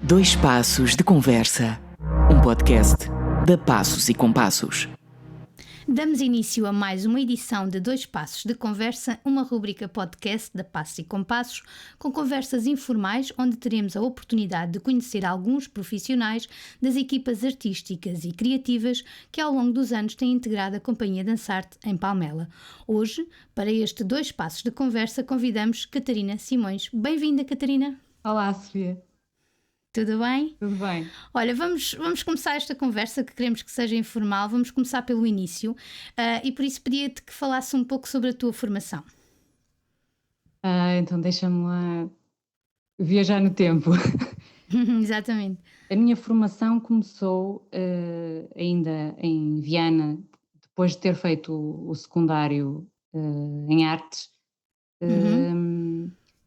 Dois Passos de Conversa, um podcast da Passos e Compassos. Damos início a mais uma edição de Dois Passos de Conversa, uma rubrica podcast da Passos e Compassos, com conversas informais onde teremos a oportunidade de conhecer alguns profissionais das equipas artísticas e criativas que ao longo dos anos têm integrado a Companhia Dançarte em Palmela. Hoje, para este Dois Passos de Conversa, convidamos Catarina Simões. Bem-vinda, Catarina. Olá, Sofia. Tudo bem? Tudo bem. Olha, vamos começar esta conversa, que queremos que seja informal. Vamos começar pelo início e por isso pedia-te que falasse um pouco sobre a tua formação. Então deixa-me lá viajar no tempo. Exatamente. A minha formação começou ainda em Viana, depois de ter feito o secundário em artes.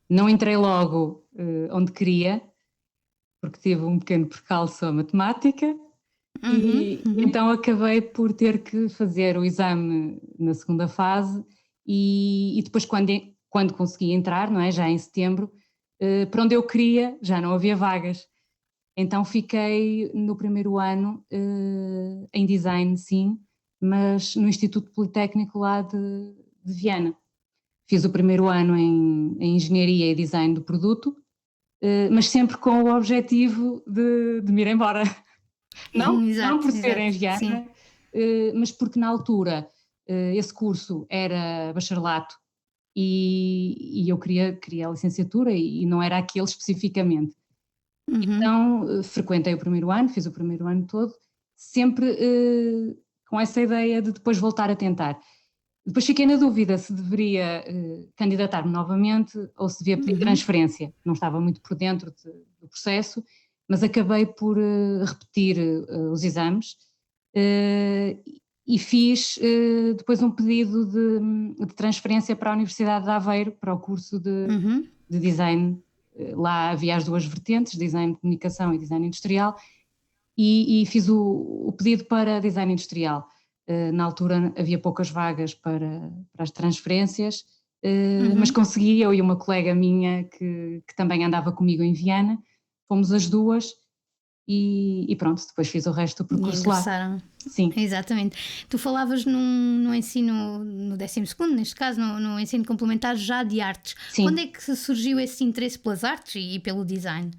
Não entrei logo onde queria, porque tive um pequeno percalço a matemática, e então acabei por ter que fazer o exame na segunda fase e depois quando consegui entrar, não é, já em setembro, para onde eu queria já não havia vagas. Então fiquei no primeiro ano em design, sim, mas no Instituto Politécnico lá de Viana. Fiz o primeiro ano em Engenharia e Design do Produto, mas sempre com o objetivo de me ir embora. Não por ser em Viana, mas porque na altura esse curso era bacharelato e eu queria a licenciatura e não era aquele especificamente. Então frequentei o primeiro ano, fiz o primeiro ano todo, sempre com essa ideia de depois voltar a tentar. Depois fiquei na dúvida se deveria candidatar-me novamente ou se devia pedir transferência. Não estava muito por dentro do processo, mas acabei por repetir os exames e fiz depois um pedido de transferência para a Universidade de Aveiro, para o curso de design. Lá havia as duas vertentes, design de comunicação e design industrial, e fiz o pedido para design industrial. Na altura havia poucas vagas para as transferências, mas consegui, eu e uma colega minha que também andava comigo em Viana, fomos as duas e pronto, depois fiz o resto do percurso lá. Sim. Exatamente. Tu falavas no ensino, no 12º, neste caso, no ensino complementar já de artes. Sim. Quando é que surgiu esse interesse pelas artes e pelo design?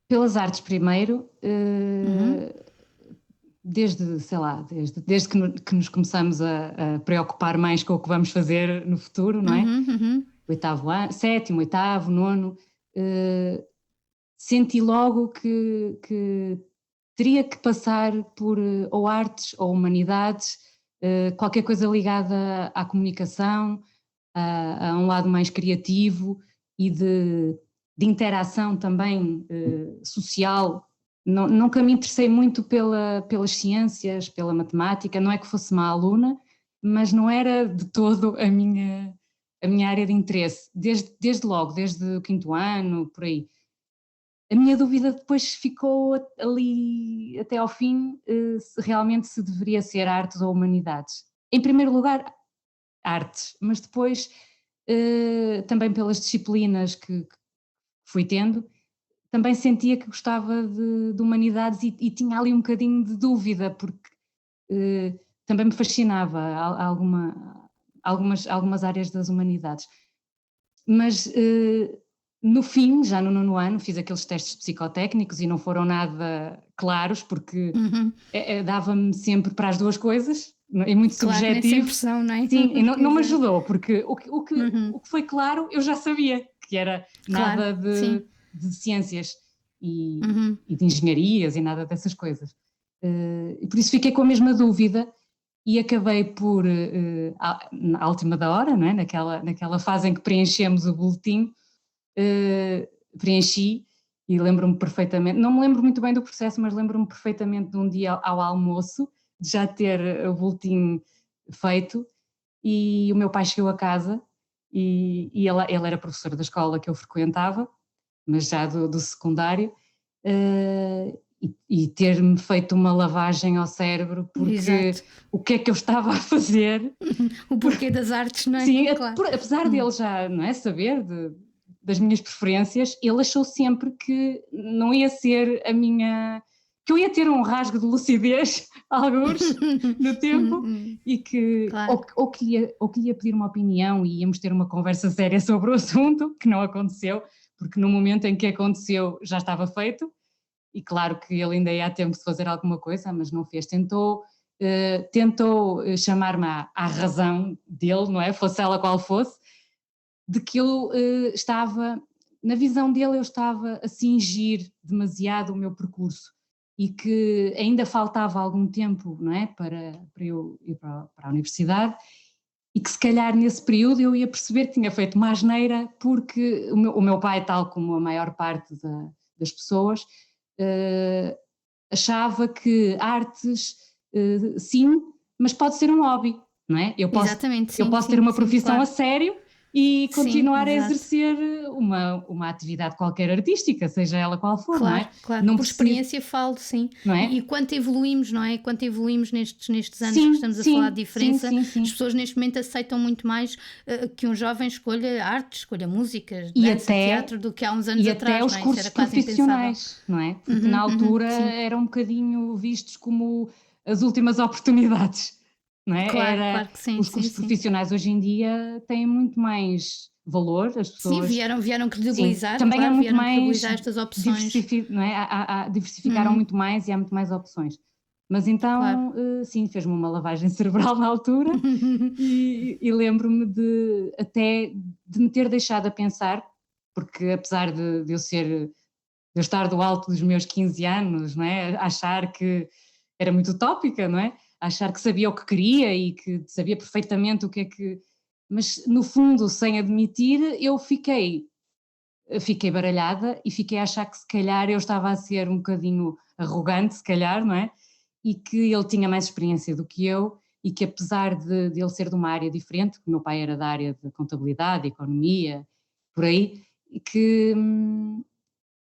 Pelas artes primeiro, desde que nos começamos a preocupar mais com o que vamos fazer no futuro, não é? Oitavo ano, sétimo, oitavo, nono, senti logo que teria que passar por ou artes ou humanidades, qualquer coisa ligada à comunicação, a um lado mais criativo e de interação também social. Nunca me interessei muito pelas ciências, pela matemática, não é que fosse má aluna, mas não era de todo a minha área de interesse, desde logo, desde o 5º ano, por aí. A minha dúvida depois ficou ali até ao fim, se realmente se deveria ser artes ou humanidades. Em primeiro lugar, artes, mas depois também pelas disciplinas que fui tendo, também sentia que gostava de humanidades e tinha ali um bocadinho de dúvida, porque também me fascinava algumas áreas das humanidades. Mas no fim, já no 9º ano, fiz aqueles testes psicotécnicos e não foram nada claros, porque dava-me sempre para as duas coisas, é muito subjetivo. Sem pressão, não é? Sim, e não me ajudou, porque o que foi claro eu já sabia, que era nada de ciências e de engenharias e nada dessas coisas. E por isso fiquei com a mesma dúvida e acabei por, à última da hora, não é? naquela fase em que preenchemos o boletim, preenchi e lembro-me perfeitamente, não me lembro muito bem do processo, mas lembro-me perfeitamente de um dia ao almoço, de já ter o boletim feito, e o meu pai chegou a casa e ele era professor da escola que eu frequentava, mas já do secundário, e ter-me feito uma lavagem ao cérebro, porque o que é que eu estava a fazer? O porquê das artes, não é? Sim, claro. Apesar dele já, não é, saber das minhas preferências, ele achou sempre que não ia ser que eu ia ter um rasgo de lucidez, alguns, no tempo, e que, Claro. ou que ia pedir uma opinião e íamos ter uma conversa séria sobre o assunto, que não aconteceu, porque no momento em que aconteceu já estava feito, e claro que ele ainda ia a tempo de fazer alguma coisa, mas não fez, tentou chamar-me à razão dele, não é? Fosse ela qual fosse, de que eu estava, na visão dele eu estava a cingir demasiado o meu percurso e que ainda faltava algum tempo, não é, para eu ir para a universidade, e que se calhar nesse período eu ia perceber que tinha feito uma asneira, porque o meu pai, tal como a maior parte das pessoas, achava que artes, sim, mas pode ser um hobby, não é? Exatamente, sim, Eu posso sim, ter uma sim, profissão claro. a sério e continuar Sim, a exato. exercer uma atividade qualquer artística, seja ela qual for, não Claro, é? claro, Não por preciso, experiência falo, sim. não E é? quanto evoluímos, não é? Quanto evoluímos nestes anos que Sim, estamos a falar de sim, sim, diferença, sim, as sim. pessoas neste momento aceitam muito mais que um jovem escolha arte, escolha música, E dança, até, teatro, do que há uns anos e até atrás, os não é? Isso cursos era quase impensável. profissionais, não é? Porque na altura Sim, eram um bocadinho vistos como as últimas oportunidades, não é? claro, claro que sim, Os sim, cursos sim. profissionais hoje em dia têm muito mais valor, as Sim, pessoas, vieram sim, credibilizar, também há claro, muito vieram mais credibilizar estas opções. não é? Diversificaram muito mais e há muito mais opções. Mas Claro. então, sim, fez-me uma lavagem cerebral na altura e lembro-me até de me ter deixado a pensar, porque apesar de eu estar do alto dos meus 15 anos, não é? Achar que era muito utópica, não é? Achar que sabia o que queria e que sabia perfeitamente o que é que. Mas no fundo, sem admitir, eu fiquei baralhada e fiquei a achar que se calhar eu estava a ser um bocadinho arrogante, se calhar, não é? E que ele tinha mais experiência do que eu e que apesar de ele ser de uma área diferente, que o meu pai era da área de contabilidade, economia, por aí, e que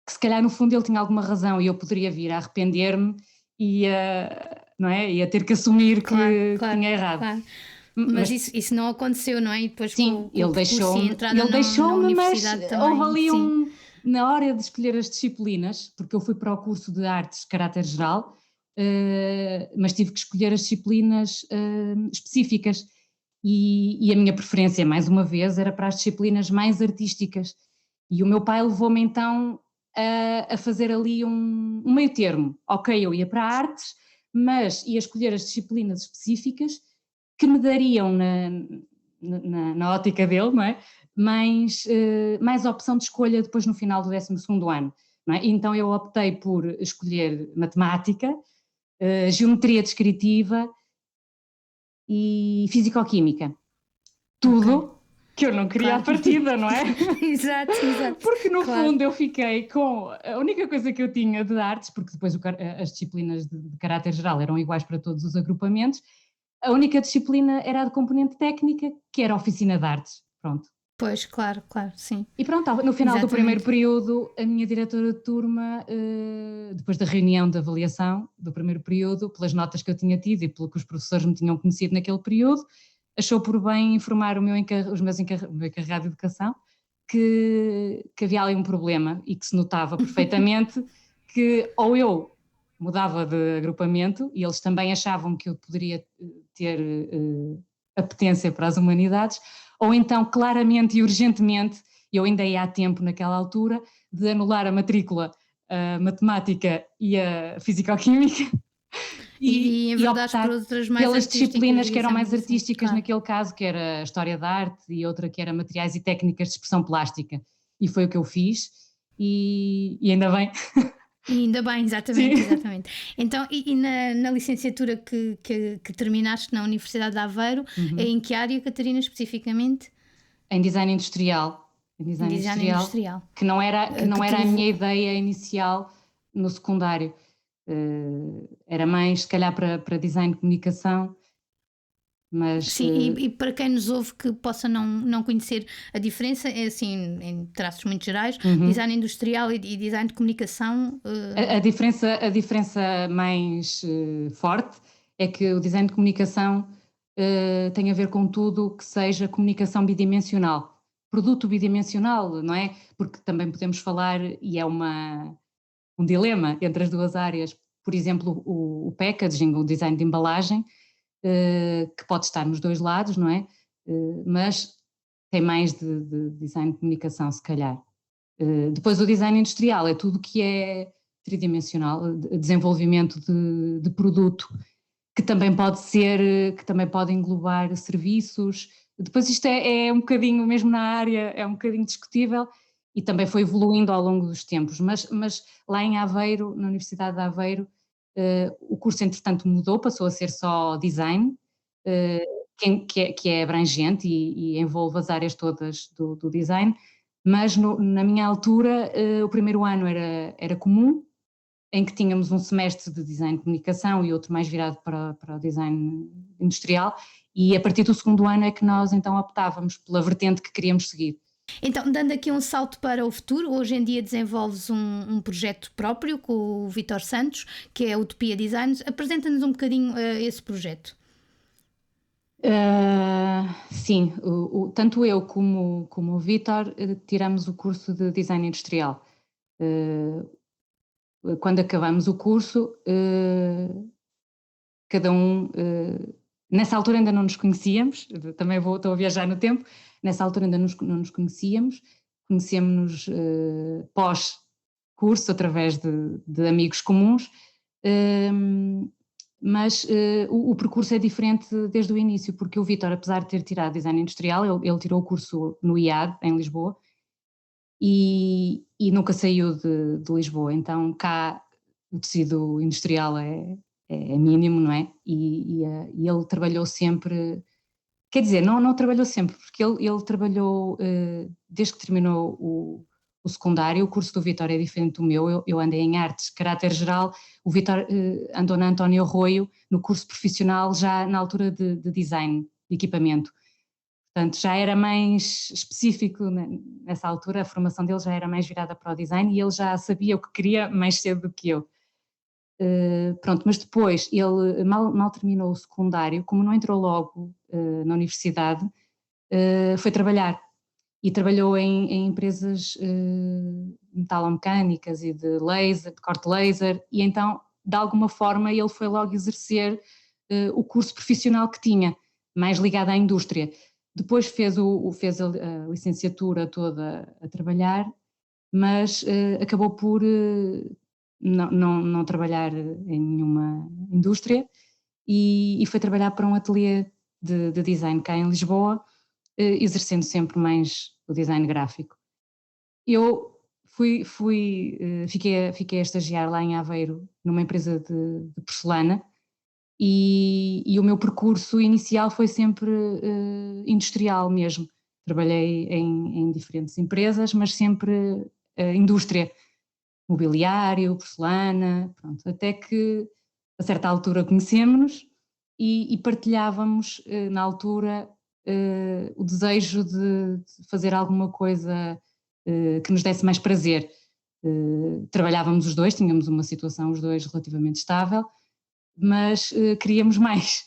se calhar no fundo ele tinha alguma razão e eu poderia vir a arrepender-me e não é? E a ter que assumir Claro, que claro, tinha errado. claro. Mas Mas isso não aconteceu, não é? E depois sim, com o percurso e a entrada ele na deixou-me, mas universidade houve também, ali sim. na hora de escolher as disciplinas, porque eu fui para o curso de artes de caráter geral, mas tive que escolher as disciplinas específicas e a minha preferência, mais uma vez, era para as disciplinas mais artísticas e o meu pai levou-me então a fazer ali um meio termo, ok, eu ia para artes, mas ia escolher as disciplinas específicas que me dariam na ótica dele, não é? Mais opção de escolha depois no final do 12º ano. Não é? Então eu optei por escolher matemática, geometria descritiva e fisicoquímica. Ok. Tudo que eu não queria à Claro. partida, não é? Exato, exato. Porque no Claro. fundo eu fiquei com a única coisa que eu tinha de artes, porque depois as disciplinas de caráter geral eram iguais para todos os agrupamentos, a única disciplina era a de componente técnica, que era a oficina de artes. Pronto. Pois, claro, claro, sim. E pronto, no final do primeiro Exatamente. período, a minha diretora de turma, depois da reunião de avaliação do primeiro período, pelas notas que eu tinha tido e pelo que os professores me tinham conhecido naquele período, achou por bem informar o meu encarregado de educação que havia ali um problema e que se notava perfeitamente que ou eu mudava de agrupamento e eles também achavam que eu poderia ter apetência para as humanidades, ou então claramente e urgentemente, eu ainda ia a tempo naquela altura, de anular a matrícula, a matemática e a fisicoquímica E e enverdares por optar outras mais pelas artísticas, disciplinas que eram digamos mais assim. artísticas Claro. naquele caso, que era a História da Arte e outra que era Materiais e Técnicas de Expressão Plástica. E foi o que eu fiz e ainda bem. E ainda bem, exatamente, Sim. exatamente. Então, e na licenciatura que terminaste na Universidade de Aveiro, em que área, Catarina, especificamente? Em design industrial. Em Em design design industrial, industrial. que não Que te era a levou. minha ideia inicial no secundário. Era mais, se calhar, para design de comunicação, mas Sim, e para quem nos ouve que possa não conhecer a diferença, é assim, em traços muito gerais, design industrial e design de comunicação. a diferença mais forte é que o design de comunicação tem a ver com tudo que seja comunicação bidimensional, produto bidimensional, não é? Porque também podemos falar, e é um dilema entre as duas áreas, por exemplo, o packaging, o design de embalagem, que pode estar nos dois lados, não é? Mas tem mais de design de comunicação, se calhar. Depois o design industrial é tudo que é tridimensional, desenvolvimento de produto, que também pode englobar serviços. Depois isto é um bocadinho, mesmo na área, é um bocadinho discutível e também foi evoluindo ao longo dos tempos, mas lá em Aveiro, na Universidade de Aveiro, o curso entretanto mudou, passou a ser só design, que é abrangente e envolve as áreas todas do design, mas na minha altura o primeiro ano era comum, em que tínhamos um semestre de design de comunicação e outro mais virado para o design industrial, e a partir do segundo ano é que nós então optávamos pela vertente que queríamos seguir. Então, dando aqui um salto para o futuro, hoje em dia desenvolves um projeto próprio com o Vítor Santos, que é a Utopia Designs. Apresenta-nos um bocadinho esse projeto. Sim, tanto eu como o Vítor tiramos o curso de design industrial. Quando acabamos o curso, cada um, nessa altura ainda não nos conhecíamos, também estou a viajar no tempo, nessa altura ainda não nos conhecíamos, conhecemos-nos pós-curso através de amigos comuns, mas o percurso é diferente desde o início, porque o Vítor, apesar de ter tirado design industrial, ele tirou o curso no IAD, em Lisboa, e nunca saiu de Lisboa, então cá o tecido industrial é mínimo, não é? E ele trabalhou sempre, quer dizer, não trabalhou sempre, porque ele trabalhou desde que terminou o secundário. O curso do Vítor é diferente do meu, eu andei em artes, caráter geral, o Vítor andou na António Arroio, no curso profissional, já na altura de design de equipamento. Portanto, já era mais específico nessa altura, a formação dele já era mais virada para o design e ele já sabia o que queria mais cedo do que eu. Pronto, mas depois ele mal terminou o secundário, como não entrou logo na universidade, foi trabalhar e trabalhou em empresas metalomecânicas e de laser, de corte laser, e então de alguma forma ele foi logo exercer o curso profissional que tinha, mais ligado à indústria. Depois fez a licenciatura toda a trabalhar, mas acabou por não trabalhar em nenhuma indústria e foi trabalhar para um ateliê de design cá em Lisboa, exercendo sempre mais o design gráfico. Eu fiquei a estagiar lá em Aveiro, numa empresa de porcelana, e o meu percurso inicial foi sempre industrial mesmo. Trabalhei em diferentes empresas, mas sempre indústria, mobiliário, porcelana, pronto, até que a certa altura conhecemos-nos e partilhávamos na altura o desejo de fazer alguma coisa que nos desse mais prazer. Trabalhávamos os dois, tínhamos uma situação os dois relativamente estável, mas queríamos mais.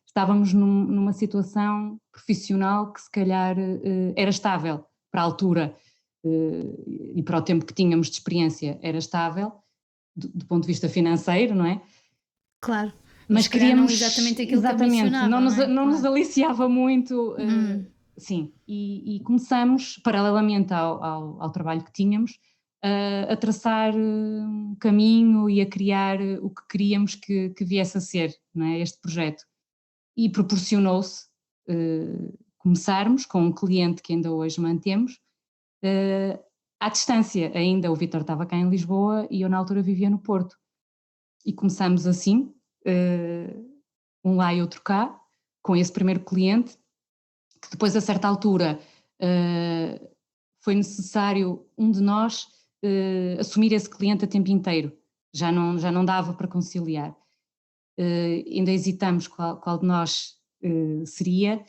Estávamos numa situação profissional que se calhar era estável para a altura e para o tempo que tínhamos de experiência, era estável do ponto de vista financeiro, não é? Claro. Mas queríamos não exatamente aquilo que não nos aliciava muito, sim, e começamos, paralelamente ao trabalho que tínhamos, a traçar um caminho e a criar o que queríamos que viesse a ser, não é, este projeto. E proporcionou-se começarmos com um cliente que ainda hoje mantemos, à distância ainda. O Vítor estava cá em Lisboa e eu na altura vivia no Porto. E começamos assim, um lá e outro cá, com esse primeiro cliente, que depois a certa altura foi necessário um de nós assumir esse cliente a tempo inteiro, já não dava para conciliar. Ainda hesitamos qual de nós seria,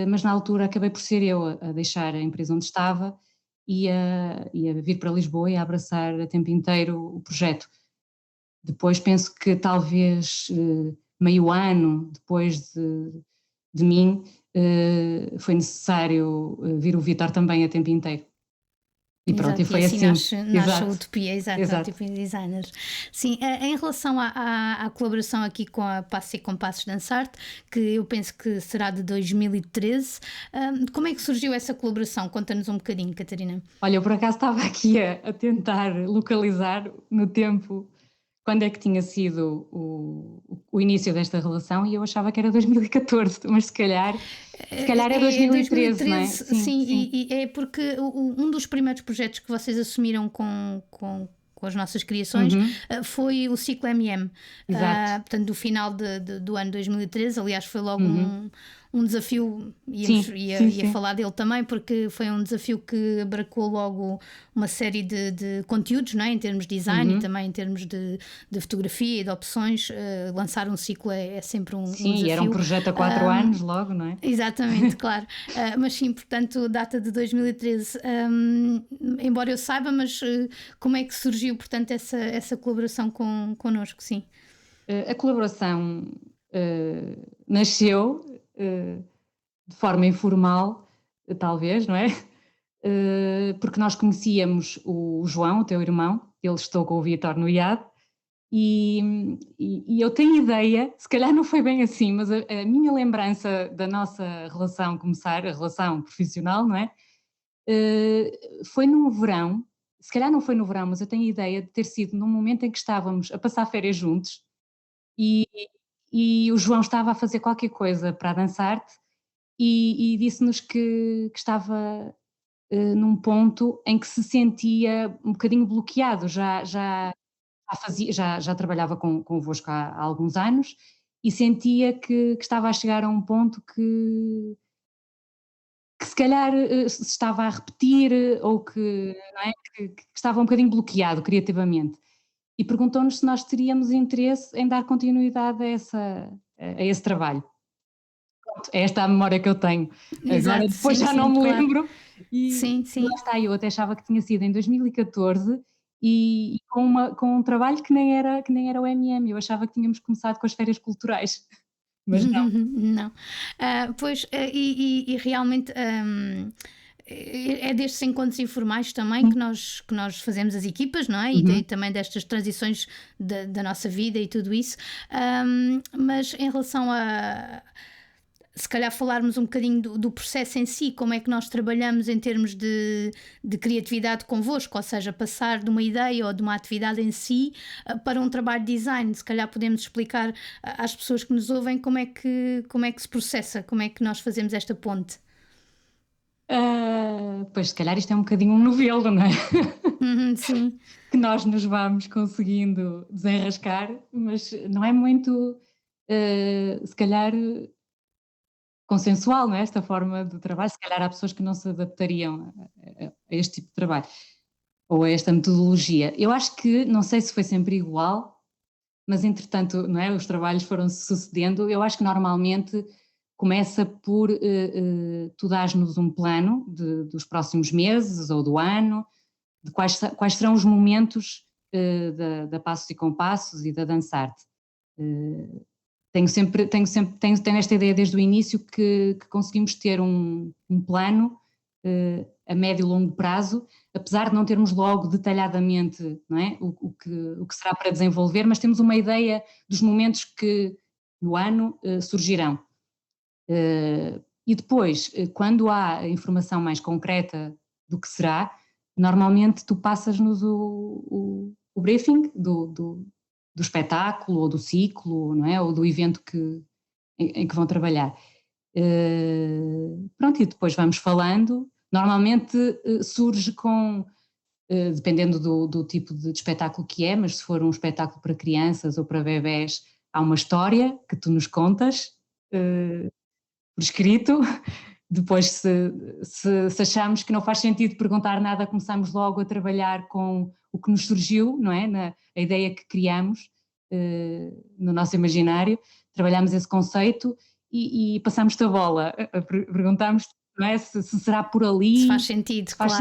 mas na altura acabei por ser eu a deixar a empresa onde estava e a vir para Lisboa e a abraçar a tempo inteiro o projeto. Depois penso que talvez meio ano depois de mim, foi necessário vir o Vítor também a tempo inteiro. E pronto, Exato, e foi assim nasce a Exato, utopia, exato, exato. tipo designers. Sim, em relação à colaboração aqui com a Passos e Compassos Dançarte, que eu penso que será de 2013, como é que surgiu essa colaboração? Conta-nos um bocadinho, Catarina. Olha, eu por acaso estava aqui a tentar localizar no tempo quando é que tinha sido o início desta relação, e eu achava que era 2014, mas se calhar é 2013, não é? 2013, sim, e é porque um dos primeiros projetos que vocês assumiram com as nossas criações foi o ciclo MM, Exato. portanto do final do ano 2013, aliás foi logo um desafio, ia falar dele também, porque foi um desafio que abarcou logo uma série de conteúdos, não é? Em termos de design e também em termos de fotografia e de opções. Lançar um ciclo é sempre um desafio. Sim, era um projeto a 4 anos logo, não é? Exatamente, claro. Mas sim, portanto, data de 2013, embora eu saiba, mas como é que surgiu, portanto, essa colaboração connosco, sim? A colaboração nasceu de forma informal, talvez, não é? Porque nós conhecíamos o João, o teu irmão, ele estou com o Vítor no IAD, e eu tenho ideia, se calhar não foi bem assim, mas a minha lembrança da nossa relação começar, a relação profissional, não é? Foi num verão, se calhar não foi no verão, mas eu tenho ideia de ter sido num momento em que estávamos a passar férias juntos, e, e o João estava a fazer qualquer coisa para a Dançarte, e disse-nos que estava num ponto em que se sentia um bocadinho bloqueado, já trabalhava convosco há alguns anos, e sentia que estava a chegar a um ponto que se calhar se estava a repetir, ou que, não é, que estava um bocadinho bloqueado criativamente. E perguntou-nos se nós teríamos interesse em dar continuidade a esse trabalho. Pronto, é esta a memória que eu tenho. Agora, Exato, depois sim, já não sim, me claro. lembro. E Sim. lá está, eu até achava que tinha sido em 2014, e com um trabalho que nem era o MM. Eu achava que tínhamos começado com as férias culturais, mas não. Não. Pois, e realmente é destes encontros informais também que nós fazemos as equipas, não é? E também destas transições da nossa vida e tudo isso. Mas em relação a se calhar falarmos um bocadinho do processo em si, como é que nós trabalhamos em termos de criatividade convosco, ou seja, passar de uma ideia ou de uma atividade em si para um trabalho de design. Se calhar podemos explicar às pessoas que nos ouvem como é que se processa, como é que nós fazemos esta ponte. Pois, se calhar isto é um bocadinho um novelo, não é? Sim. Que nós nos vamos conseguindo desenrascar, mas não é muito, se calhar, consensual, não é? Esta forma de trabalho. Se calhar há pessoas que não se adaptariam a este tipo de trabalho ou a esta metodologia. Eu acho que, não sei se foi sempre igual, mas entretanto, não é? Os trabalhos foram-se sucedendo. Eu acho que normalmente começa por tu dás-nos um plano dos próximos meses ou do ano, de quais serão os momentos da Passos e Compassos e da Dançarte. Tenho esta ideia desde o início que conseguimos ter um plano a médio e longo prazo, apesar de não termos logo detalhadamente, não é, o que será para desenvolver, mas temos uma ideia dos momentos que no ano surgirão. E depois, quando há informação mais concreta do que será, normalmente tu passas-nos o briefing do espetáculo ou do ciclo, não é? Ou do evento em que vão trabalhar. Pronto, e depois vamos falando. Normalmente surge dependendo do tipo de espetáculo que é, mas se for um espetáculo para crianças ou para bebés, há uma história que tu nos contas por escrito. Depois, se achamos que não faz sentido perguntar nada, começamos logo a trabalhar com o que nos surgiu, não é? A ideia que criamos no nosso imaginário, trabalhamos esse conceito e passamos-te a bola, perguntamos, não é? Se será por ali, se faz sentido, claro,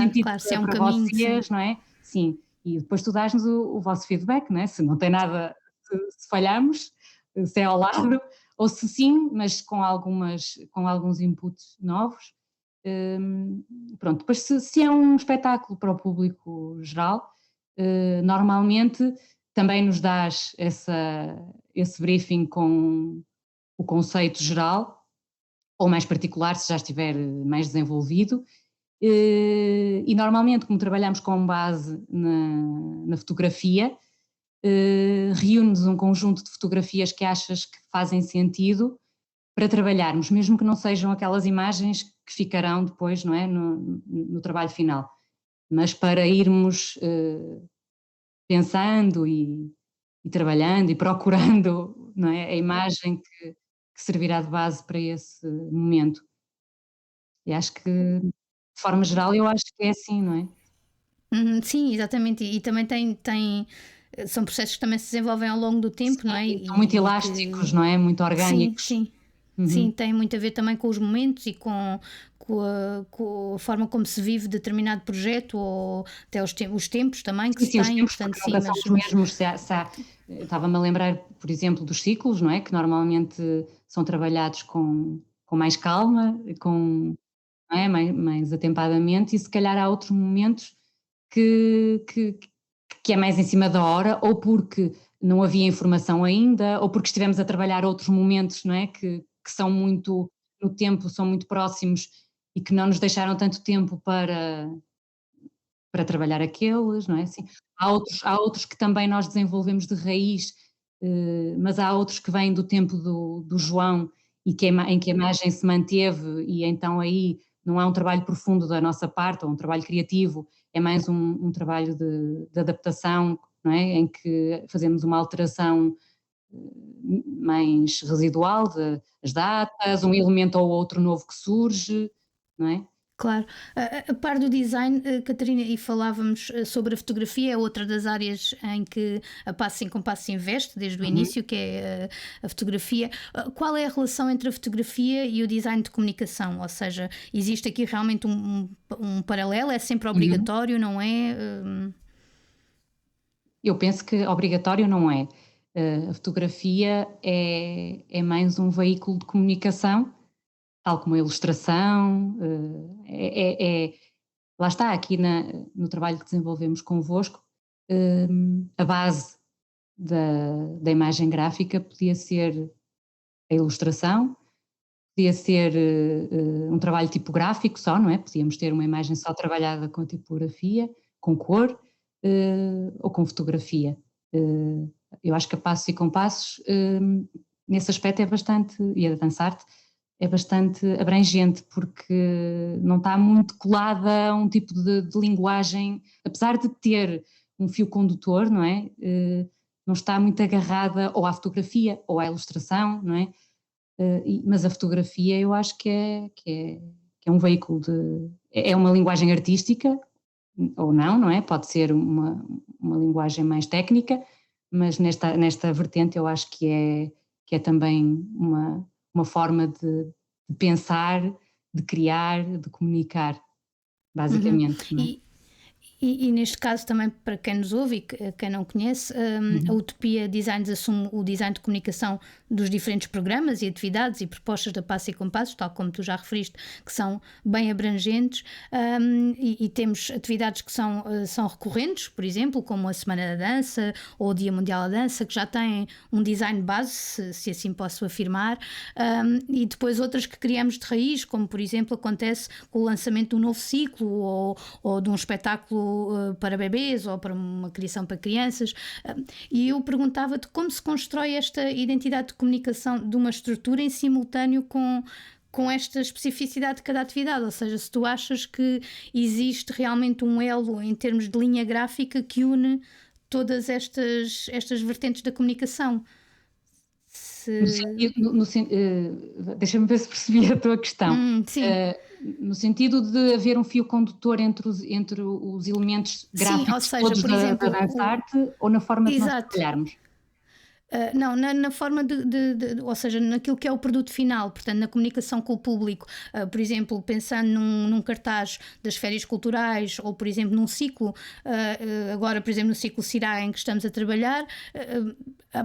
se é um para caminho, vocês, sim. não é? Sim, e depois tu dás-nos o vosso feedback, não é? Se não tem nada, se falhamos, se é ao lado ou se sim, mas com alguns inputs novos. Pronto, depois se é um espetáculo para o público geral, normalmente também nos dás esse briefing com o conceito geral, ou mais particular, se já estiver mais desenvolvido, e normalmente, como trabalhamos com base na fotografia, reúne-nos um conjunto de fotografias que achas que fazem sentido para trabalharmos, mesmo que não sejam aquelas imagens que ficarão depois, não é, no trabalho final, mas para irmos pensando e trabalhando e procurando, não é, a imagem que servirá de base para esse momento. E acho que, de forma geral, eu acho que é assim, não é? Sim, exatamente. E também são processos que também se desenvolvem ao longo do tempo, não é? Sim, são muito elásticos, não é? Muito Sim, orgânicos. sim. Sim, tem muito a ver também com os momentos e com a forma como se vive determinado projeto, ou até os tempos também que se Sim, os têm, tempos portanto, porque sim, nunca são os mesmos. Estava-me a lembrar, por exemplo, dos ciclos, não é? Que normalmente são trabalhados com mais calma, não é? Mais atempadamente, e se calhar há outros momentos que é mais em cima da hora, ou porque não havia informação ainda, ou porque estivemos a trabalhar outros momentos, não é? Que são muito, no tempo, são muito próximos e que não nos deixaram tanto tempo para trabalhar aqueles, não é? Assim, há outros que também nós desenvolvemos de raiz, mas há outros que vêm do tempo do João e em que a imagem se manteve, e então aí não é um trabalho profundo da nossa parte, ou um trabalho criativo, é mais um trabalho de adaptação, não é? Em que fazemos uma alteração mais residual, as datas, um elemento ou outro novo que surge, não é? claro. A par do design, Catarina, e falávamos sobre a fotografia, é outra das áreas em que a Passo em Compasso investe desde o Uhum. início, que é a fotografia. Qual é a relação entre a fotografia e o design de comunicação? Ou seja, existe aqui realmente um paralelo? É sempre Uhum. obrigatório, não é? Eu penso que obrigatório não é. A fotografia é mais um veículo de comunicação, tal como a ilustração, lá está, aqui no trabalho que desenvolvemos convosco, a base da imagem gráfica podia ser a ilustração, podia ser um trabalho tipográfico só, não é? Podíamos ter uma imagem só trabalhada com tipografia, com cor, ou com fotografia. Eu acho que a Passos e Compassos, nesse aspecto é bastante, e a Dançarte, é bastante abrangente, porque não está muito colada a um tipo de linguagem, apesar de ter um fio condutor, não é? Não está muito agarrada ou à fotografia ou à ilustração, não é? Mas a fotografia eu acho que é um veículo é uma linguagem artística, ou não é? Pode ser uma linguagem mais técnica, mas nesta vertente eu acho que é também uma forma de pensar, de criar, de comunicar, Uhum. basicamente, não é? E neste caso também, para quem nos ouve e quem não conhece, a Uhum. Utopia Designs assume o design de comunicação dos diferentes programas e atividades e propostas da Passo e Compassos, tal como tu já referiste, que são bem abrangentes, e temos atividades que são recorrentes, por exemplo, como a Semana da Dança ou o Dia Mundial da Dança, que já têm um design base, se assim posso afirmar, e depois outras que criamos de raiz, como por exemplo acontece com o lançamento de um novo ciclo ou de um espetáculo para bebês ou para uma criação para crianças. E eu perguntava-te como se constrói esta identidade de comunicação de uma estrutura em simultâneo com esta especificidade de cada atividade, ou seja, se tu achas que existe realmente um elo em termos de linha gráfica que une todas estas vertentes da comunicação. No Se... sentido, deixa-me ver se percebi a tua questão. Sim. No sentido de haver um fio condutor entre os elementos Sim, ou gráficos seja, todos por da exemplo, Dançarte, ou na forma de nós exato. trabalharmos? Não, na forma ou seja, naquilo que é o produto final, portanto, na comunicação com o público. Por exemplo, pensando num cartaz das férias culturais ou, por exemplo, num ciclo, agora, por exemplo, no ciclo Cirá em que estamos a trabalhar,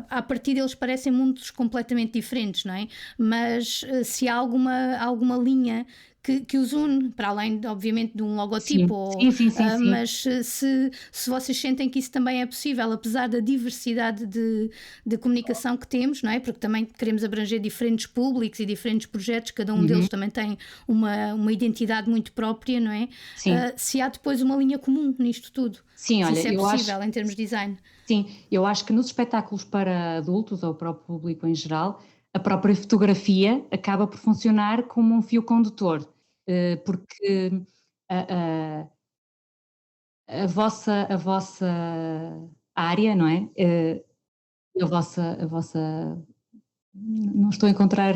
a partir deles parecem mundos completamente diferentes, não é? Mas se há alguma linha que os une, para além, obviamente, de um logotipo, Sim. mas se vocês sentem que isso também é possível, apesar da diversidade de comunicação que temos, não é? Porque também queremos abranger diferentes públicos e diferentes projetos, cada um deles também tem uma identidade muito própria, não é? Se há depois uma linha comum nisto tudo, Sim, se olha, isso é possível em termos de design. Sim, eu acho que nos espetáculos para adultos ou para o público em geral, a própria fotografia acaba por funcionar como um fio condutor, porque a, a vossa área, não é? A vossa. Não estou a encontrar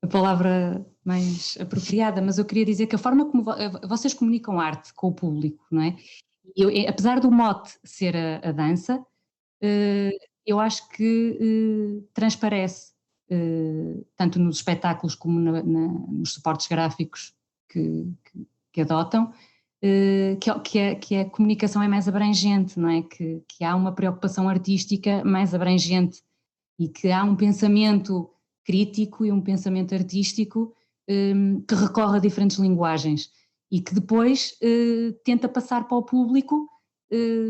a palavra mais apropriada, mas eu queria dizer que a forma como vocês comunicam arte com o público, não é? Apesar do mote ser a dança, eu acho que transparece, tanto nos espetáculos como nos suportes gráficos que adotam, que a comunicação é mais abrangente, não é? Que há uma preocupação artística mais abrangente e que há um pensamento crítico e um pensamento artístico que recorre a diferentes linguagens e que depois tenta passar para o público,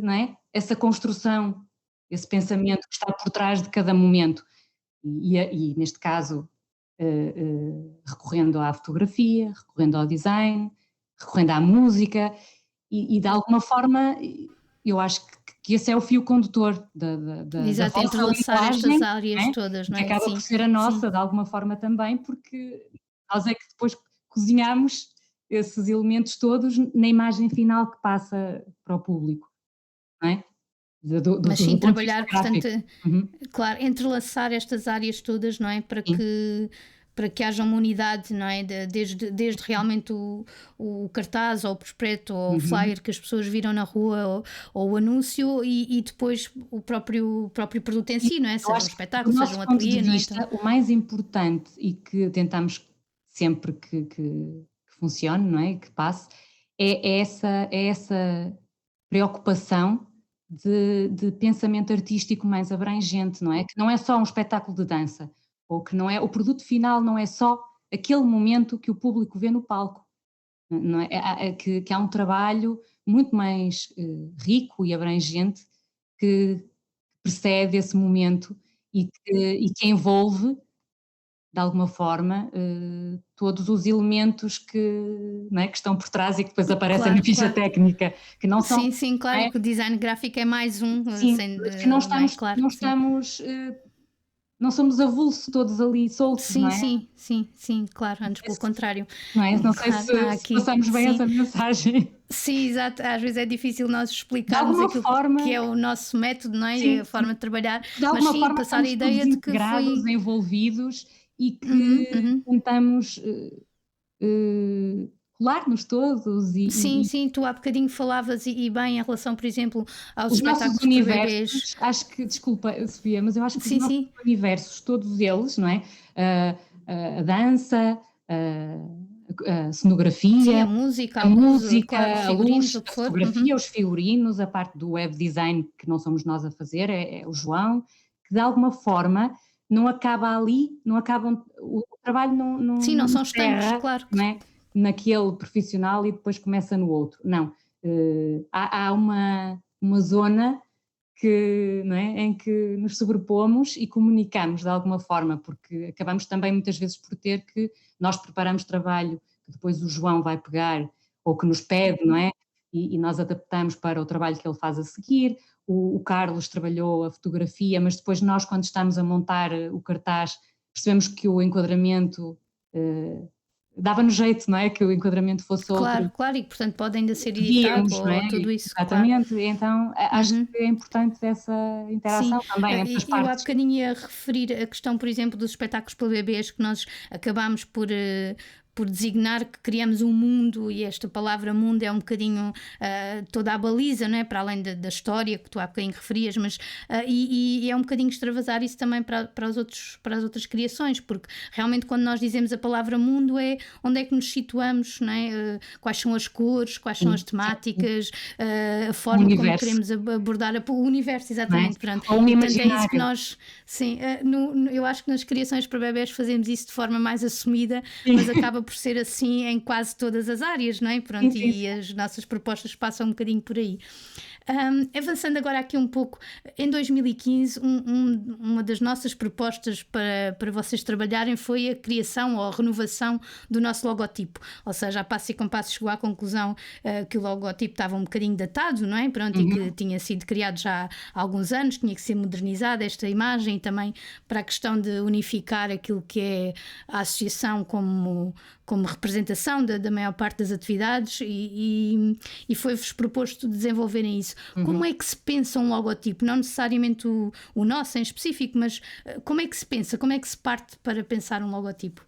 não é? Essa construção, esse pensamento que está por trás de cada momento e neste caso recorrendo à fotografia, recorrendo ao design, recorrendo à música e de alguma forma eu acho que esse é o fio condutor Exato, da vossa entrelaçar linguagem, estas áreas não é? todas, não Que é? acaba por ser a nossa, de alguma forma também, porque nós é que depois cozinhamos esses elementos todos na imagem final que passa para o público, não é? Mas sim, Do ponto de vista trabalhar, gráfico. portanto, claro, entrelaçar estas áreas todas, não é? Sim. Para que haja uma unidade, não é? Desde realmente o cartaz ou o prospecto ou o flyer que as pessoas viram na rua ou o anúncio e depois o próprio produto em si, não é? Seja um espetáculo, do seja um nosso ponto de ateliê, não é? vista, o mais importante e que tentamos sempre que funcione, não é? Que passe, é essa preocupação de pensamento artístico mais abrangente, não é? Que não é só um espetáculo de dança, ou que não é, o produto final não é só aquele momento que o público vê no palco, não é? Que há um trabalho muito mais rico e abrangente que precede esse momento e que envolve, de alguma forma, todos os elementos não é, que estão por trás e que depois aparecem na ficha técnica, que não são. Sim, claro, É? que o design gráfico é mais um, Sim, mas que não não é? estamos, Claro, não sim. estamos, não somos avulsos todos ali soltos, não é? Sim, claro, antes pelo contrário. Não é? Não sei Claro, se passamos bem essa mensagem. Sim, exato. Às vezes é difícil nós De explicarmos alguma aquilo forma, que é o nosso método, não é? sim, E a forma de trabalhar, de mas alguma sim, forma passar a estamos todos ideia de que integrados, foi. envolvidos e que tentamos colar-nos todos Sim, tu há bocadinho falavas e bem em relação, por exemplo, aos os nossos espetáculos para bebês. universos, acho que, desculpa, Sofia, mas eu acho que os Sim, nossos sim. universos, todos eles, não é? A dança, a cenografia, Sim, a música, claro, os a figurinos, luz, o que a for. fotografia, os figurinos, a parte do web design que não somos nós a fazer, é o João, que de alguma forma não acaba ali, o trabalho Sim, não são estanques, encerra, claro. não é? Naquele profissional e depois começa no outro. Não, há uma zona não é? Em que nos sobrepomos e comunicamos de alguma forma, porque acabamos também muitas vezes por ter que nós preparamos trabalho que depois o João vai pegar ou que nos pede, não é? E nós adaptamos para o trabalho que ele faz a seguir. O Carlos trabalhou a fotografia, mas depois nós, quando estamos a montar o cartaz, percebemos que o enquadramento dava-nos jeito, não é? Que o enquadramento fosse outro. Claro, e portanto pode ainda ser editado Podíamos, não é? ou tudo isso, claro. Exatamente, então acho que é importante essa interação Sim, também entre as eu há partes. bocadinho ia referir a questão, por exemplo, dos espetáculos para bebês que nós acabámos por por designar que criamos um mundo, e esta palavra mundo é um bocadinho toda a baliza, não é? Para além da história que tu há bocadinho referias, mas e é um bocadinho extravasar isso também para as outras criações, porque realmente quando nós dizemos a palavra mundo é onde é que nos situamos, não é? Quais são as cores, quais são as temáticas, a forma como queremos abordar o universo, exatamente. Não é? Ou um portanto, é isso que imaginário. nós, sim, eu acho que nas criações para bebés fazemos isso de forma mais assumida, mas acaba por ser assim em quase todas as áreas, não é? Pronto, Sim. e as nossas propostas passam um bocadinho por aí. Avançando agora aqui um pouco, em 2015 uma das nossas propostas para vocês trabalharem foi a criação ou a renovação do nosso logotipo, ou seja, a Passos e Compassos chegou à conclusão que o logotipo estava um bocadinho datado, não é? Pronto, e que tinha sido criado já há alguns anos, tinha que ser modernizada esta imagem, e também para a questão de unificar aquilo que é a associação como representação da maior parte das atividades, e foi-vos proposto desenvolverem isso. Como é que se pensa um logotipo? Não necessariamente o nosso em específico, mas como é que se pensa? Como é que se parte para pensar um logotipo?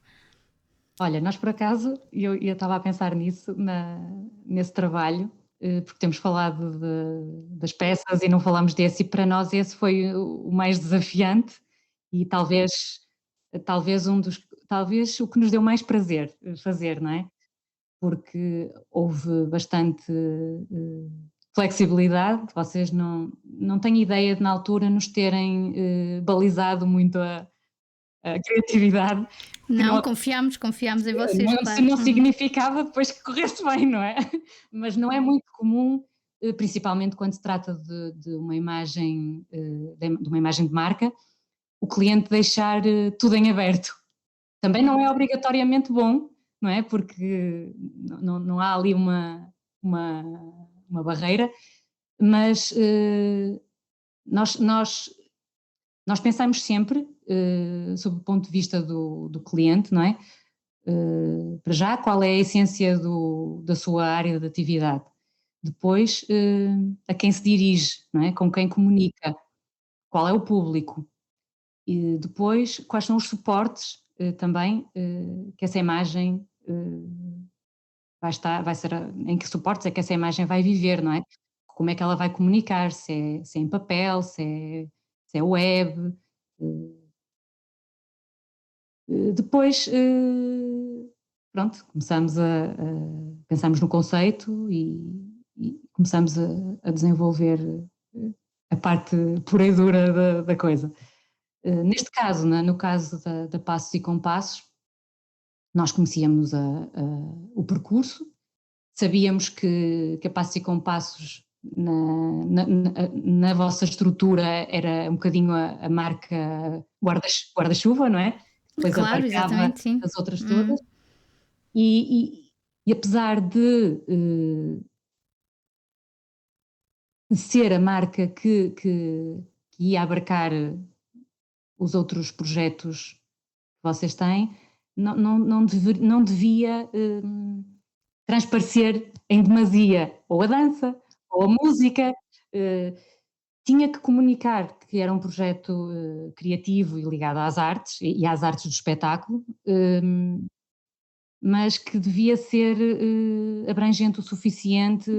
Olha, nós por acaso, eu estava a pensar nisso, nesse trabalho, porque temos falado das peças e não falamos desse, e para nós esse foi o mais desafiante e talvez talvez o que nos deu mais prazer fazer, não é? Porque houve bastante flexibilidade, vocês não têm ideia de na altura nos terem balizado muito a criatividade. Não, confiámos em vocês, claro. Não significava depois que corresse bem, não é? Mas não é muito comum, principalmente quando se trata de uma imagem de marca, o cliente deixar tudo em aberto. Também não é obrigatoriamente bom, não é? Porque não há ali uma barreira, mas nós pensamos sempre sob o ponto de vista do cliente, não é? Para já, qual é a essência da sua área de atividade? Depois, a quem se dirige, não é? Com quem comunica, qual é o público? E depois, quais são os suportes também que essa imagem vai ser, em que suportes é que essa imagem vai viver, não é? Como é que ela vai comunicar, se é em papel, se é web. Depois, pronto, pensamos no conceito e começamos a desenvolver a parte pura e dura da coisa. Neste caso, no caso da Passos e Compassos, nós conhecíamos o percurso, sabíamos que a Passos e Compassos na vossa estrutura era um bocadinho a marca guarda-chuva, não é? Depois claro, exatamente, sim. As outras todas. E apesar de ser a marca que ia abarcar os outros projetos que vocês têm, não devia transparecer em demasia ou a dança ou a música. Tinha que comunicar que era um projeto criativo e ligado às artes e às artes do espetáculo, mas que devia ser abrangente o suficiente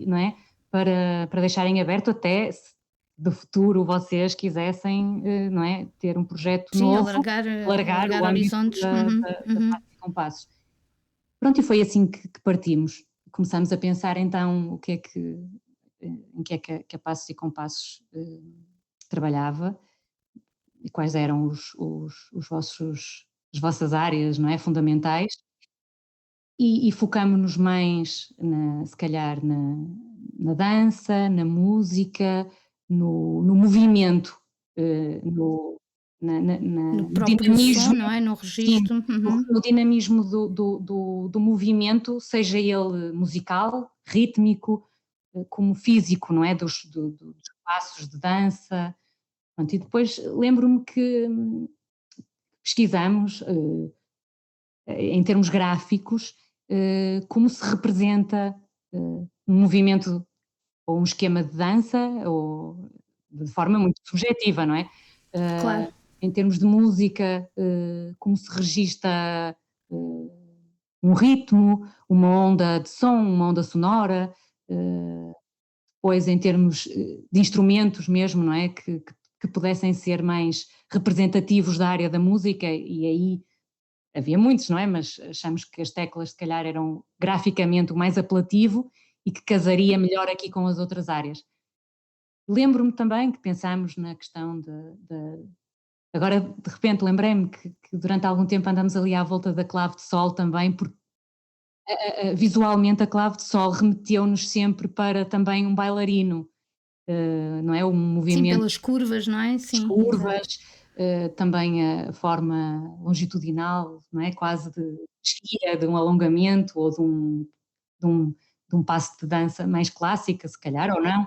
não é? Para deixarem aberto até se de futuro vocês quisessem, não é? Ter um projeto novo, alargar o horizontes da Passos e Compassos. Pronto, e foi assim que partimos. Começamos a pensar então em que é que a Passos e Compassos trabalhava e quais eram as vossas áreas, não é? Fundamentais, e focámos-nos mais, se calhar, na dança, na música, no movimento, no dinamismo, som, não é? No registro. Sim, no dinamismo do movimento, seja ele musical, rítmico, como físico, não é? Dos passos de dança. Pronto, e depois lembro-me que pesquisamos, em termos gráficos, como se representa um movimento ou um esquema de dança, ou de forma muito subjetiva, não é? Claro. Em termos de música, como se registra um ritmo, uma onda de som, uma onda sonora, depois em termos de instrumentos mesmo, não é? Que pudessem ser mais representativos da área da música, e aí havia muitos, não é? Mas achamos que as teclas se calhar eram graficamente o mais apelativo e que casaria melhor aqui com as outras áreas. Lembro-me também que pensámos na questão agora de repente lembrei-me que durante algum tempo andamos ali à volta da clave de sol também, porque visualmente a clave de sol remeteu-nos sempre para também um bailarino, não é? O Sim, movimento pelas curvas, não é? das Sim, exato. curvas, também a forma longitudinal, não é? Quase de esguia, de um alongamento ou de um, de um passo de dança mais clássica, se calhar, ou não.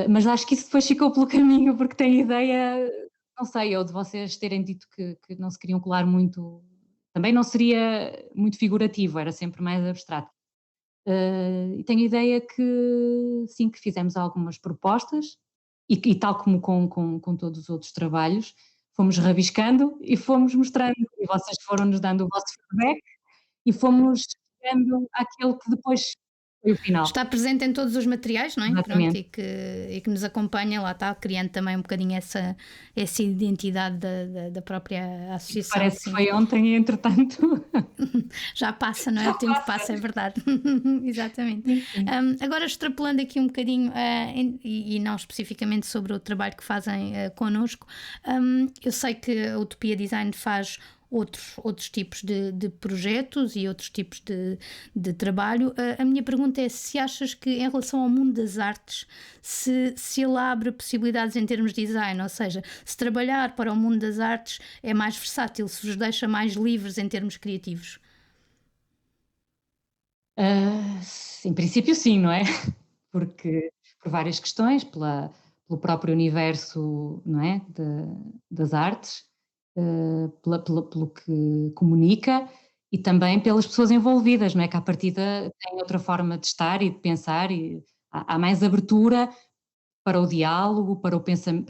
Mas acho que isso depois ficou pelo caminho, porque tem ideia, não sei, ou de vocês terem dito que não se queriam colar muito, também não seria muito figurativo, era sempre mais abstrato. E tenho a ideia que sim, que fizemos algumas propostas e tal como com todos os outros trabalhos, fomos rabiscando e fomos mostrando, e vocês foram-nos dando o vosso feedback e fomos chegando àquele que depois foi o final. Está presente em todos os materiais, não é? Pronto, Exatamente. e que nos acompanha, lá está, criando também um bocadinho essa identidade da própria associação, Parece que sim. foi ontem e entretanto. Já passa, não é? Já O tempo passa. passa, é verdade. Exatamente. Sim, sim. Agora, extrapolando aqui um bocadinho, e não especificamente sobre o trabalho que fazem connosco, eu sei que a Utopia Design faz outros tipos de projetos e outros tipos de trabalho. A minha pergunta é se achas que, em relação ao mundo das artes, se ele abre possibilidades em termos de design, ou seja, se trabalhar para o mundo das artes é mais versátil, se vos deixa mais livres em termos criativos. Em princípio sim, não é? Porque por várias questões, pelo próprio universo, não é? Das artes, pelo que comunica e também pelas pessoas envolvidas, não é? Que à partida têm outra forma de estar e de pensar e há mais abertura para o diálogo, para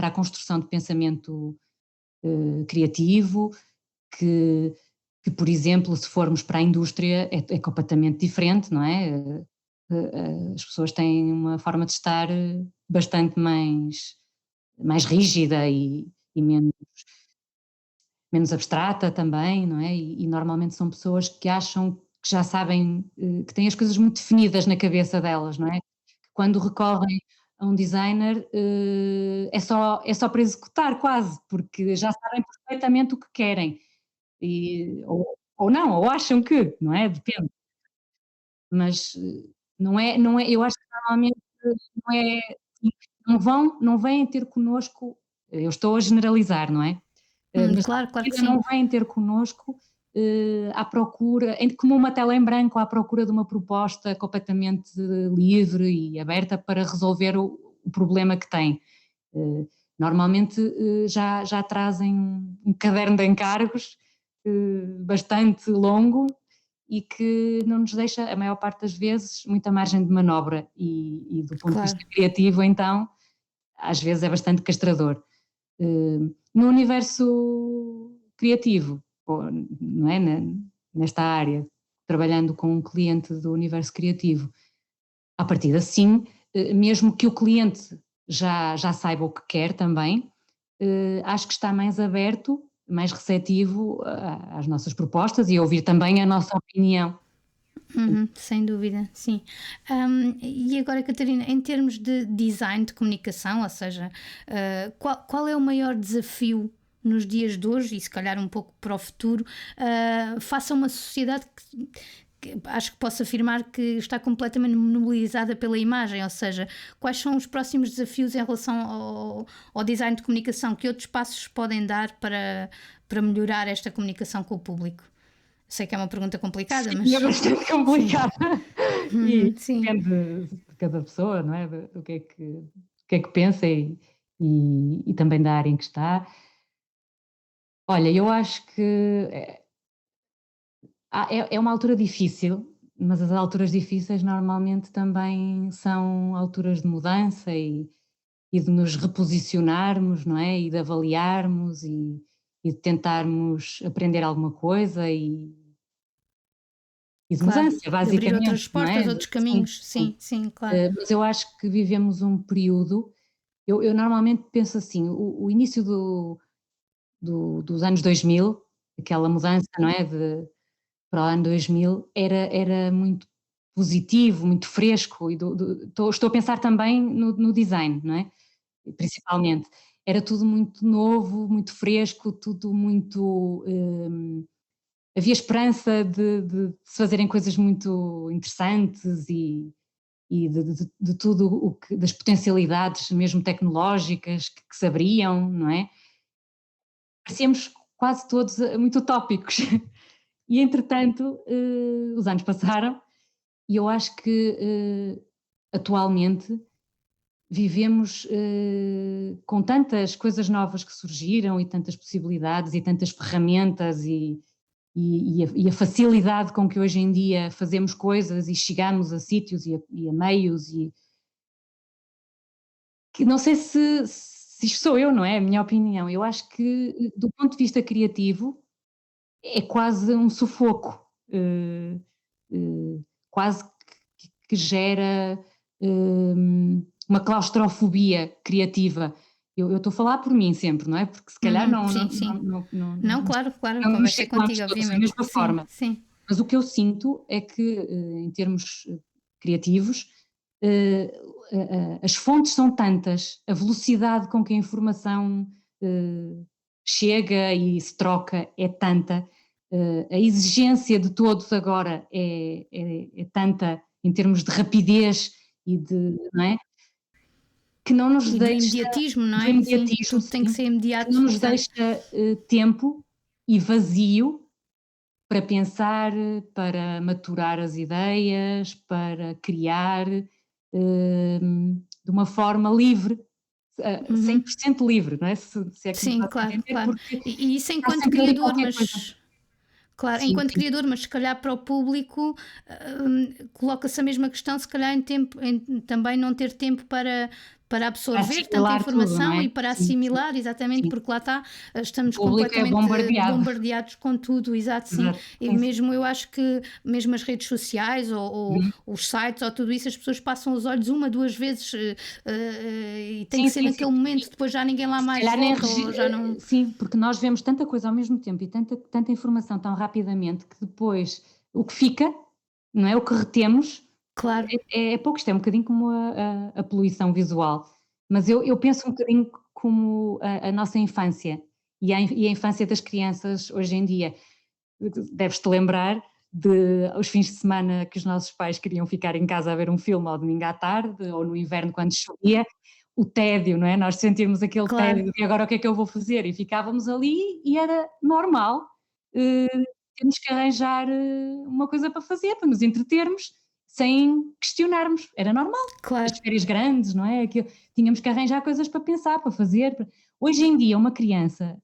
a construção de pensamento criativo, que, por exemplo, se formos para a indústria é completamente diferente, não é? As pessoas têm uma forma de estar bastante mais rígida e menos abstrata também, não é? E normalmente são pessoas que acham que já sabem, que têm as coisas muito definidas na cabeça delas, não é? Quando recorrem a um designer, é só para executar quase, porque já sabem perfeitamente o que querem. Ou não, ou acham que, não é? Depende. Mas não é, eu acho que normalmente não é, não vêm ter connosco, eu estou a generalizar, não é? Mas à Claro, claro que partida sim. não vêm ter connosco, à procura, como uma tela em branco, à procura de uma proposta completamente livre e aberta para resolver o problema que têm. Normalmente já trazem um caderno de encargos bastante longo e que não nos deixa, a maior parte das vezes, muita margem de manobra e do ponto de vista Claro. criativo, então, às vezes é bastante castrador. No universo criativo, não é? Nesta área, trabalhando com um cliente do universo criativo, à partida sim, mesmo que o cliente já saiba o que quer também, acho que está mais aberto, mais receptivo às nossas propostas e a ouvir também a nossa opinião. Uhum, sem dúvida, sim. E agora, Catarina, em termos de design de comunicação, ou seja, qual é o maior desafio nos dias de hoje e se calhar um pouco para o futuro, face a uma sociedade que acho que posso afirmar que está completamente monopolizada pela imagem, ou seja, quais são os próximos desafios em relação ao design de comunicação? Que outros passos podem dar para melhorar esta comunicação com o público? Sei que é uma pergunta complicada, Sim, é mas bastante sim. complicado e Sim. depende de cada pessoa, não é? Do que é que pensa e também da área em que está. Olha, eu acho que é uma altura difícil, mas as alturas difíceis normalmente também são alturas de mudança e de nos reposicionarmos, não é? E de avaliarmos e de tentarmos aprender alguma coisa e de claro. mudança, De abrir outras basicamente, não portas, é? outros Sim, caminhos. sim. Sim, claro. Mas eu acho que vivemos um período, eu normalmente penso assim, o início dos anos 2000, aquela mudança, não é, para o ano 2000, era muito positivo, muito fresco, e estou a pensar também no design, não é? Principalmente. Era tudo muito novo, muito fresco, tudo muito. Havia esperança de se fazerem coisas muito interessantes e de tudo das potencialidades mesmo tecnológicas que se abriam, não é? Parecíamos quase todos muito utópicos. E entretanto, os anos passaram e eu acho que atualmente vivemos com tantas coisas novas que surgiram e tantas possibilidades e tantas ferramentas e a facilidade com que hoje em dia fazemos coisas e chegamos a sítios e a meios e que não sei se isto sou eu, não é? A minha opinião. Eu acho que do ponto de vista criativo é quase um sufoco, quase que gera uma claustrofobia criativa. Eu estou a falar por mim sempre, não é? Porque se calhar Sim, sim. Não, claro, a não nos conversa é situamos contigo, todos da obviamente. mesma Sim, forma. sim. Mas o que eu sinto é que, em termos criativos, eh, as fontes são tantas, a velocidade com que a informação chega e se troca é tanta, a exigência de todos agora é tanta em termos de rapidez e não é? Que não nos E do deixa, imediatismo, não do é? Sim, imediatismo, tudo tem que sim, ser que não imediato, nos exato. deixa tempo e vazio para pensar, para maturar as ideias, para criar de uma forma livre, 100% livre, não é? Se é que me Sim, faço claro, entender, claro. porque E isso está enquanto sempre ali criador, qualquer coisa. mas claro, Sim, enquanto sim. criador, mas se calhar para o público, coloca-se a mesma questão, se calhar em também não ter tempo para Para absorver tanta assimilar tudo, não informação é? e para Sim, sim, assimilar, exatamente, sim. porque lá está, O estamos público é completamente bombardeado. bombardeados com tudo, exato, sim. Exato. E Sim, sim. mesmo eu acho que mesmo as redes sociais ou Uhum. os sites ou tudo isso, as pessoas passam os olhos uma, duas vezes e tem Sim, que ser sim, sim. naquele momento, depois já ninguém lá Se mais calhar nem volta ou já não. sim, porque nós vemos tanta coisa ao mesmo tempo e tanta informação tão rapidamente que depois o que fica, não é, o que retemos Claro. é pouco, isto é um bocadinho como a poluição visual, mas eu penso um bocadinho como a nossa infância e a infância das crianças hoje em dia. Deves-te lembrar de os fins de semana que os nossos pais queriam ficar em casa a ver um filme ao domingo à tarde ou no inverno quando chovia, o tédio, não é? Nós sentíamos aquele Claro. tédio de agora o que é que eu vou fazer? E ficávamos ali e era normal, eh, termos que arranjar uma coisa para fazer, para nos entretermos, sem questionarmos, era normal. Claro. As férias grandes, não é? Tínhamos que arranjar coisas para pensar, para fazer. Hoje em dia uma criança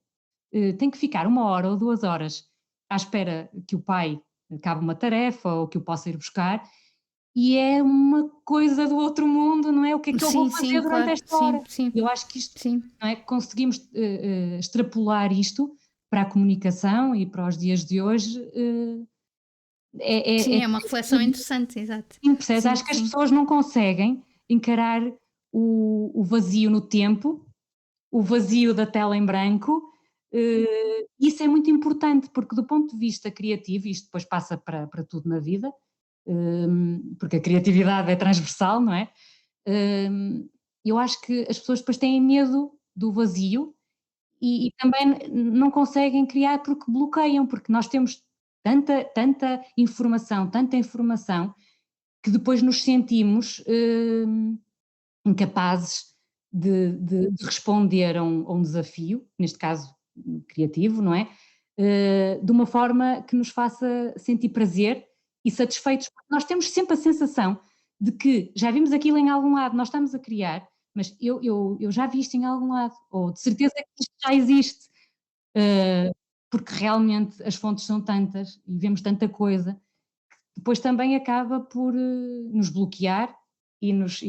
tem que ficar 1 hora ou 2 horas à espera que o pai acabe uma tarefa ou que o possa ir buscar, e é uma coisa do outro mundo, não é? O que é que eu vou Sim, fazer sim, durante claro. esta Sim, hora? sim, Eu acho que isto, sim. não é? Conseguimos extrapolar isto para a comunicação e para os dias de hoje, Sim, é é uma reflexão interessante, exato. sim, percebes? Sim, Acho que as sim. pessoas não conseguem encarar o vazio no tempo, o vazio da tela em branco, isso é muito importante, porque do ponto de vista criativo, isto depois passa para tudo na vida, porque a criatividade é transversal, não é? Eu acho que as pessoas depois têm medo do vazio e também não conseguem criar porque bloqueiam, porque nós temos tanta informação, que depois nos sentimos incapazes de responder a um desafio, neste caso criativo, não é? De uma forma que nos faça sentir prazer e satisfeitos, porque nós temos sempre a sensação de que já vimos aquilo em algum lado, nós estamos a criar, mas eu já vi isto em algum lado, ou de certeza que isto já existe, eh, porque realmente as fontes são tantas e vemos tanta coisa, depois também acaba por nos bloquear e nos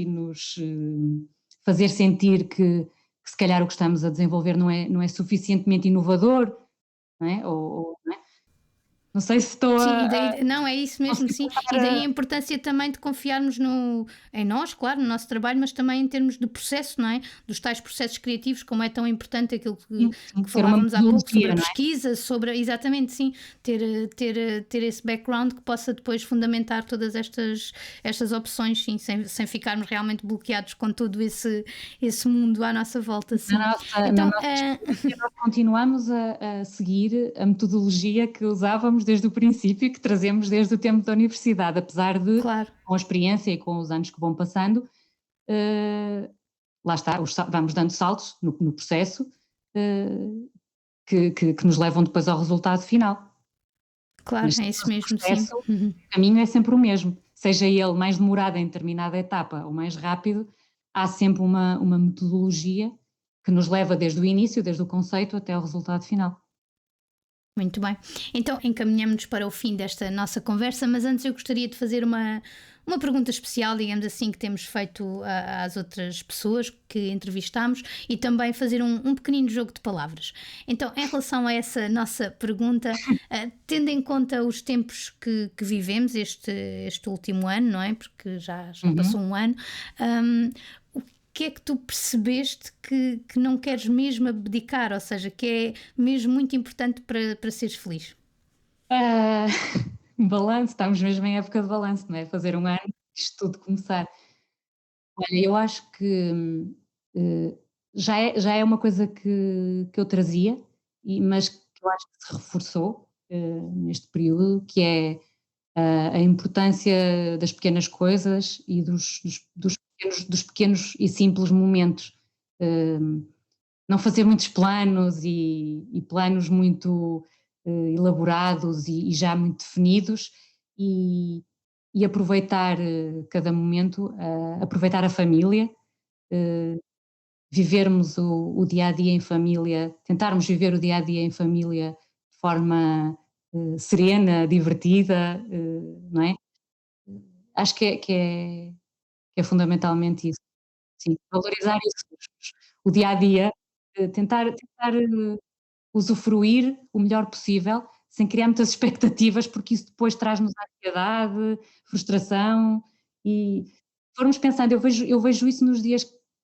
fazer sentir que se calhar o que estamos a desenvolver não é suficientemente inovador, não é? Não sei se estou Sim, a. e daí, não, é isso mesmo, Conseguir sim. passar E daí a importância também de confiarmos em nós, claro, no nosso trabalho, mas também em termos de processo, não é? Dos tais processos criativos, como é tão importante aquilo sim, sim, que ter uma falávamos há pouco sobre metodologia, a não é? pesquisa, sobre, exatamente, sim, ter esse background que possa depois fundamentar todas estas opções, sim, sem ficarmos realmente bloqueados com todo esse mundo à nossa volta, Na sim. nossa, na Então, nossa experiência, nós continuamos a seguir a metodologia que usávamos desde o princípio e que trazemos desde o tempo da universidade, apesar de, claro. com a experiência e com os anos que vão passando, eh, lá está, vamos dando saltos no processo, eh, que nos levam depois ao resultado final. Claro, Mas é isso o mesmo, sim. processo, o caminho é sempre o mesmo, seja ele mais demorado em determinada etapa ou mais rápido, há sempre uma metodologia que nos leva desde o início, desde o conceito até ao resultado final. Muito bem. Então encaminhamos-nos para o fim desta nossa conversa, mas antes eu gostaria de fazer uma pergunta especial, digamos assim, que temos feito às outras pessoas que entrevistamos e também fazer um pequenino jogo de palavras. Então, em relação a essa nossa pergunta, tendo em conta os tempos que vivemos este último ano, não é? Porque já passou um ano, o que é que tu percebeste que não queres mesmo abdicar, ou seja, que é mesmo muito importante para seres feliz? Ah, balanço, estamos mesmo em época de balanço, não é? Fazer um ano, isto tudo começar. Olha, eu acho que eh, já é uma coisa que eu trazia, mas que eu acho que se reforçou neste período, que é a importância das pequenas coisas e dos pequenos e simples momentos. Eh, não fazer muitos planos e planos muito elaborados e já muito definidos e aproveitar cada momento, aproveitar a família, vivermos o dia a dia em família, tentarmos viver o dia a dia em família de forma serena, divertida, não é? Acho que é fundamentalmente isso. Sim, valorizar isso, o dia a dia, tentar usufruir o melhor possível, sem criar muitas expectativas, porque isso depois traz-nos ansiedade, frustração e formos pensando, eu vejo isso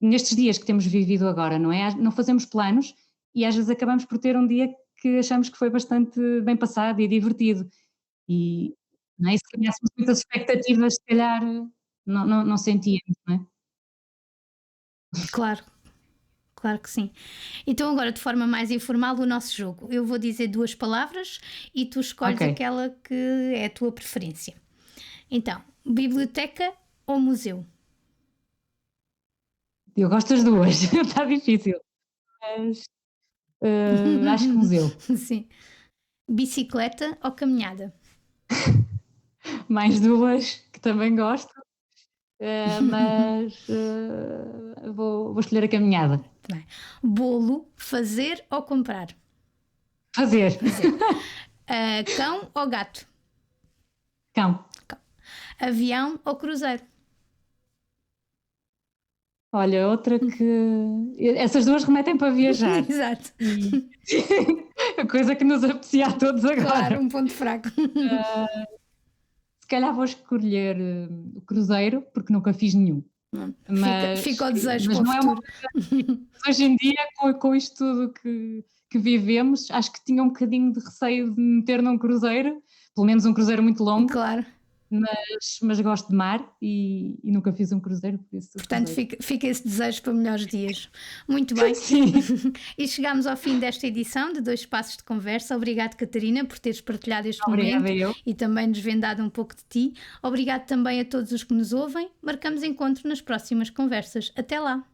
nestes dias que temos vivido agora, não é? Não fazemos planos e às vezes acabamos por ter um dia que achamos que foi bastante bem passado e divertido e, não é? E se criássemos muitas expectativas, se calhar não sentíamos, não é? Claro, claro que sim. Então, agora, de forma mais informal, o nosso jogo. Eu vou dizer duas palavras e tu escolhes Ok, aquela que é a tua preferência. Então, biblioteca ou museu? eu gosto das duas, está difícil, mas, acho que museu. Sim. Bicicleta ou caminhada? Mais duas que também gosto, mas vou escolher a caminhada. Bem. Bolo, fazer ou comprar? Fazer. Fazer. Cão ou gato? Cão. Cão. Avião ou cruzeiro? Olha, outra que. Essas duas remetem para viajar. Exato. E a coisa que nos apetecia a todos Claro, agora. um ponto fraco. Se calhar vou escolher o cruzeiro, porque nunca fiz nenhum. Fica o desejo Mas para o não é uma futuro. hoje em dia, com isto tudo que vivemos, acho que tinha um bocadinho de receio de me meter num cruzeiro, pelo menos um cruzeiro muito longo, Claro. mas gosto de mar e nunca fiz um cruzeiro, por isso Portanto, cruzeiro. fica esse desejo para melhores dias. Muito bem. Sim, E chegamos ao fim desta edição de Dois Passos de Conversa. Obrigado, Catarina, por teres partilhado este obrigada momento eu. e também desvendado um pouco de ti. Obrigado também a todos os que nos ouvem. Marcamos encontro nas próximas conversas. Até lá!